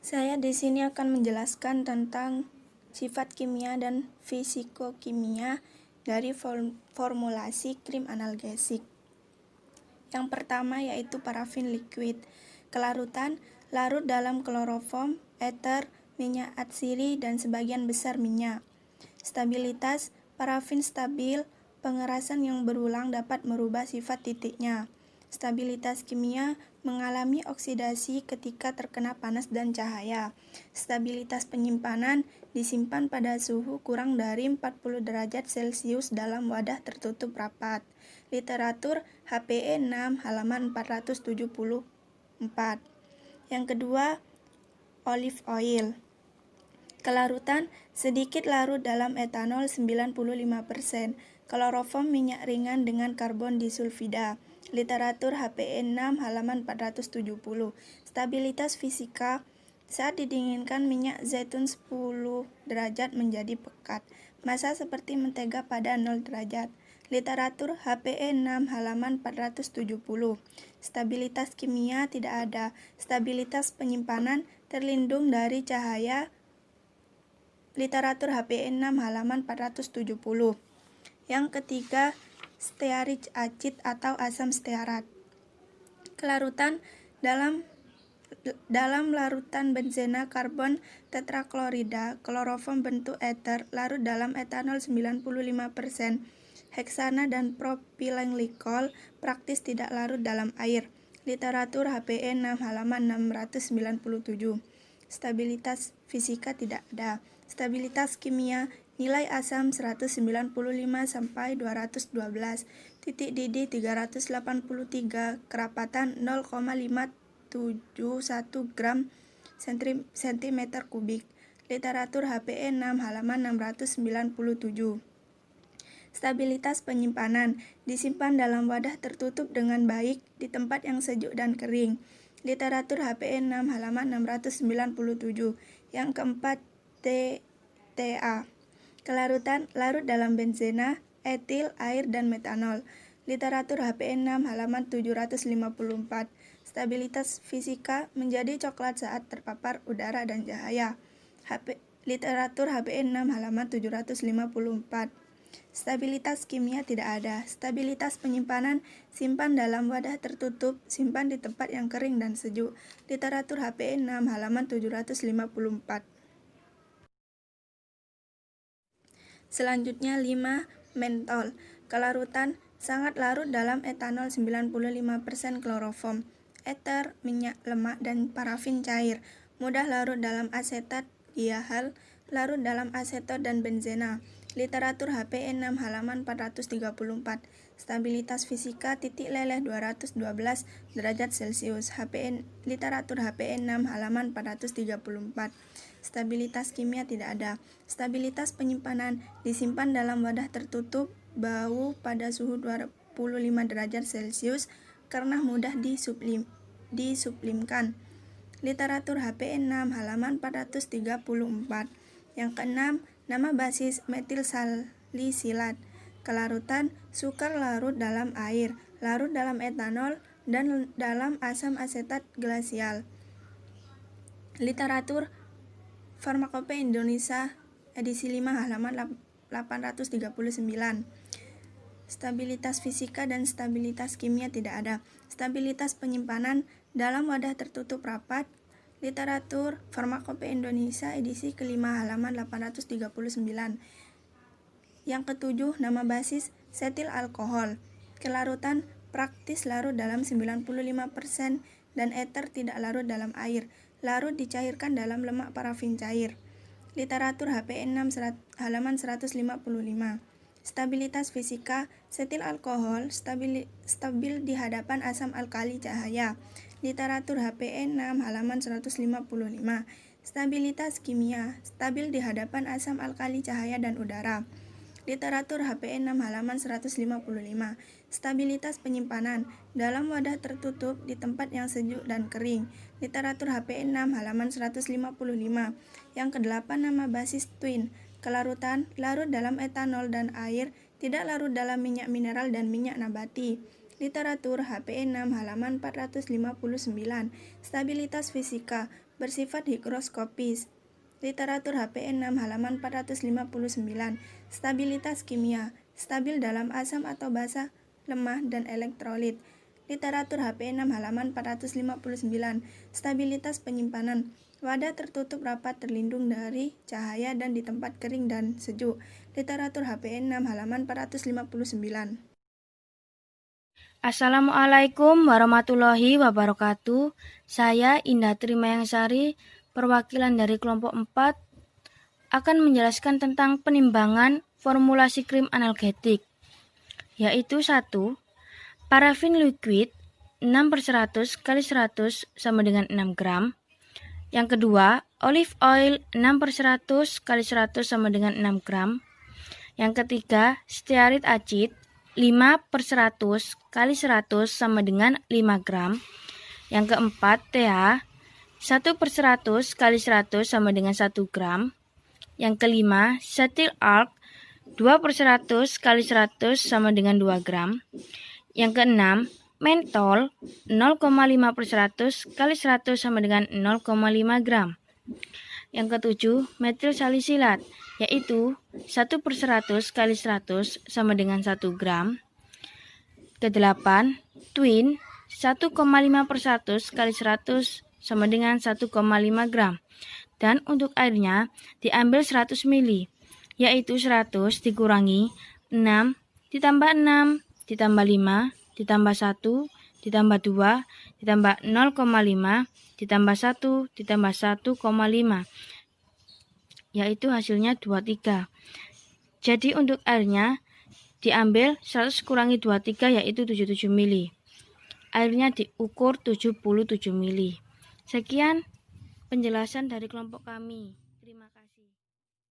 Saya di sini akan menjelaskan tentang sifat kimia dan fisikokimia dari formulasi krim analgesik. Yang pertama yaitu parafin liquid. Kelarutan, larut dalam kloroform, ether, minyak atsiri, dan sebagian besar minyak. Stabilitas, parafin stabil, pengerasan yang berulang dapat merubah sifat titiknya. Stabilitas kimia mengalami oksidasi ketika terkena panas dan cahaya. Stabilitas penyimpanan disimpan pada suhu kurang dari 40 derajat Celcius dalam wadah tertutup rapat. Literatur HPE 6 halaman 474. Yang kedua, olive oil. Kelarutan, sedikit larut dalam etanol 95%. Kloroform minyak ringan dengan karbon disulfida. Literatur HPE 6 halaman 470. Stabilitas fisika, saat didinginkan minyak zaitun 10 derajat menjadi pekat. Massa seperti mentega pada 0 derajat. Literatur HPE 6 halaman 470. Stabilitas kimia tidak ada. Stabilitas penyimpanan terlindung dari cahaya. Literatur HPE 6 halaman 470. Yang ketiga, stearic acid atau asam stearat. Kelarutan dalam larutan benzena karbon tetraklorida, kloroform bentuk ether, larut dalam etanol 95%. Heksana dan propilenglikol praktis tidak larut dalam air. Literatur HPE 6 halaman 697. Stabilitas fisika tidak ada. Stabilitas kimia, nilai asam 195 sampai 212, titik didih 383, kerapatan 0,571 gram cm kubik. Literatur HPE 6 halaman 697. Stabilitas penyimpanan, disimpan dalam wadah tertutup dengan baik di tempat yang sejuk dan kering. Literatur HPE 6 halaman 697. Yang keempat, TTA. Kelarutan, larut dalam benzena, etil, air, dan metanol. Literatur HPE 6 halaman 754. Stabilitas fisika, menjadi coklat saat terpapar udara dan cahaya. Literatur HPE 6 halaman 754. Stabilitas kimia tidak ada. Stabilitas penyimpanan, simpan dalam wadah tertutup, simpan di tempat yang kering dan sejuk. Literatur HPE 6 halaman 754. Selanjutnya 5. Mentol. Kelarutan, sangat larut dalam etanol 95% kloroform, ether, minyak lemak, dan parafin cair. Mudah larut dalam asetat diahal, larut dalam asetot dan benzena. Literatur HPE 6 halaman 434. Stabilitas fisika, titik leleh 212 derajat Celcius. Literatur HPE 6 halaman 434. Stabilitas kimia tidak ada. Stabilitas penyimpanan, disimpan dalam wadah tertutup, bau pada suhu 25 derajat Celcius karena mudah disublimkan. Literatur HPE 6 halaman 434. Yang keenam, nama basis metilsalisilat. Kelarutan, sukar larut dalam air, larut dalam etanol, dan dalam asam asetat glasial. Literatur Farmakope Indonesia edisi 5 halaman 839. Stabilitas fisika dan stabilitas kimia tidak ada. Stabilitas penyimpanan dalam wadah tertutup rapat. Literatur Farmakope Indonesia edisi ke-5 halaman 839. Yang ketujuh, nama basis setil alkohol. Kelarutan praktis larut dalam 95% dan ether tidak larut dalam air. Larut dicairkan dalam lemak parafin cair. Literatur HPE 6 halaman 155. Stabilitas fisika, setil alkohol stabil di hadapan asam alkali cahaya. Literatur HPE 6 halaman 155. Stabilitas kimia, stabil di hadapan asam alkali cahaya dan udara. Literatur HPE 6 halaman 155. Stabilitas penyimpanan, dalam wadah tertutup di tempat yang sejuk dan kering. Literatur HPE 6 halaman 155. Yang kedelapan, nama basis twin. Kelarutan, larut dalam etanol dan air, tidak larut dalam minyak mineral dan minyak nabati. Literatur HPE 6 halaman 459. Stabilitas fisika bersifat higroskopis. Literatur HPE 6 halaman 459. Stabilitas kimia stabil dalam asam atau basa, lemah, dan elektrolit. Literatur HPE 6 halaman 459. Stabilitas penyimpanan wadah tertutup rapat terlindung dari cahaya dan di tempat kering dan sejuk. Literatur HPE 6 halaman 459. Assalamualaikum warahmatullahi wabarakatuh. Saya Indah Trimayangsari, perwakilan dari kelompok 4, akan menjelaskan tentang penimbangan formulasi krim analgetik, yaitu 1. Parafin liquid 6/100 kali 100 sama dengan 6 gram. Yang kedua, olive oil 6/100 kali 100 sama dengan 6 gram. Yang ketiga, stearit acid 5/100 kali 100 sama dengan 5 gram. Yang keempat, TH 1/100 kali 100 sama dengan 1 gram. Yang kelima, cetyl alk 2/100 kali 100 sama dengan 2 gram. Yang keenam, mentol 0,5/100 kali 100 sama dengan 0,5 gram. Yang ketujuh, metil salisilat, yaitu 1/100 kali 100 sama dengan 1 gram. Kedelapan, twin 1,5/100 kali 100 sama dengan 1,5 gram. Dan untuk airnya diambil 100 ml, yaitu 100 dikurangi 6 ditambah 6 ditambah 5 ditambah 1 ditambah 2 ditambah 0,5 ditambah 1 ditambah 1,5, yaitu hasilnya 23. Jadi untuk airnya diambil 100 kurangi 23, yaitu 77 ml. Airnya diukur 77 ml. Sekian penjelasan dari kelompok kami. Terima kasih.